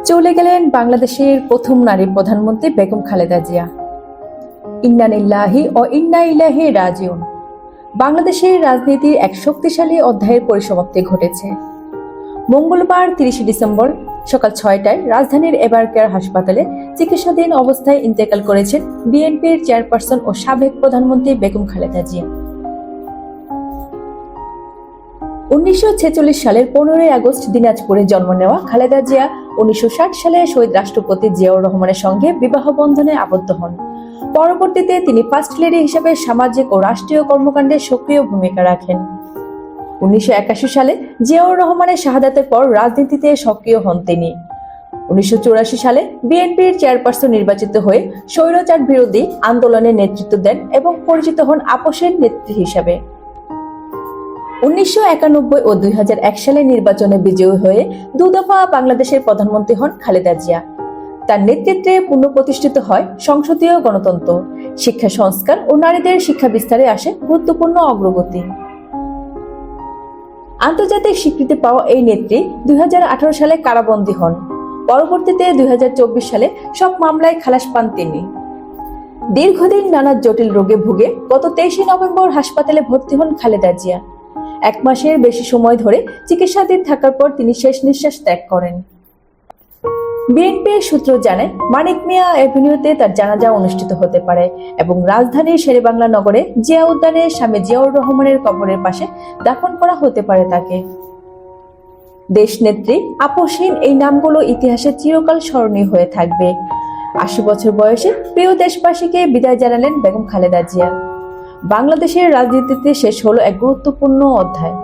চলে গেলেন বাংলাদেশের প্রথম নারী প্রধানমন্ত্রী বেগম খালেদা জিয়া। ইন্না লিল্লাহি ও ইন্না ইলাইহি রাজিউন। বাংলাদেশের রাজনীতির এক শক্তিশালী অধ্যায়ের পরিসমাপ্তি ঘটেছে। মঙ্গলবার 30 ডিসেম্বর সকাল 6টায় রাজধানীর এবারকেয়ার হাসপাতালে চিকিৎসাধীন অবস্থায় ইন্তেকাল করেছেন বিএনপির চেয়ারপারসন ও সাবেক প্রধানমন্ত্রী বেগম খালেদা জিয়া। 1946 সালের 15 আগস্ট দিনাজপুরে জন্ম নেওয়া খালেদা জিয়া 1960 সালে শহীদ রাষ্ট্রপতি জিয়াউর রহমানের সঙ্গে বিবাহ বন্ধনে আবদ্ধ হন। পরবর্তীতে তিনি ফার্স্ট লেডি হিসেবে সামাজিক ও রাষ্ট্রীয় কর্মকাণ্ডে সক্রিয় ভূমিকা রাখেন। 1981 সালে জিয়াউর রহমানের শাহাদাতের পর রাজনীতিতে সক্রিয় হন তিনি। 1984 সালে বিএনপির চেয়ারপারসন নির্বাচিত হয়ে স্বৈরাচার বিরোধী আন্দোলনের নেতৃত্ব দেন এবং পরিচিত হন আপোষের নেত্রী হিসেবে। 1991 ও 2001 সালে নির্বাচনে বিজয়ী হয়ে দুদফা বাংলাদেশের প্রধানমন্ত্রী হন খালেদা জিয়া। তার নেতৃত্বে পুনঃপ্রতিষ্ঠিত হয় সংসদীয় গণতন্ত্র, শিক্ষা সংস্কার ও নারীদের শিক্ষা বিস্তারে আসে গুরুত্বপূর্ণ অগ্রগতি। আন্তর্জাতিক স্বীকৃতি পাওয়া এই নেত্রী 2018 সালে কারাবন্দী হন। পরবর্তীতে 2024 সালে সব মামলায় খালাস পান তিনি। দীর্ঘদিন নানা জটিল রোগে ভুগে গত 23 নভেম্বর হাসপাতালে ভর্তি হন খালেদা জিয়া। 1 মাসের বেশি সময় ধরে চিকিৎসাধীন থাকার পর তিনি শেষ নিঃশ্বাস ত্যাগ করেন। বিএনপির সূত্র জানায়, মানিক মিয়া এভিনিউতে তার জানাজা অনুষ্ঠিত হতে পারে এবং রাজধানীর শেরেবাংলা নগরে জিয়া উদ্যানে স্বামী জিয়াউর রহমানের কবরের পাশে দাফন করা হতে পারে তাকে। দেশনেত্রী আপোষহীন এই নামগুলো ইতিহাসে চিরকাল স্মরণীয় হয়ে থাকবে। 80 বছর বয়সে প্রিয় দেশবাসীকে বিদায় জানালেন বেগম খালেদা জিয়া। বাংলাদেশের রাজনীতিতে শেষ হলো এক গুরুত্বপূর্ণ অধ্যায়।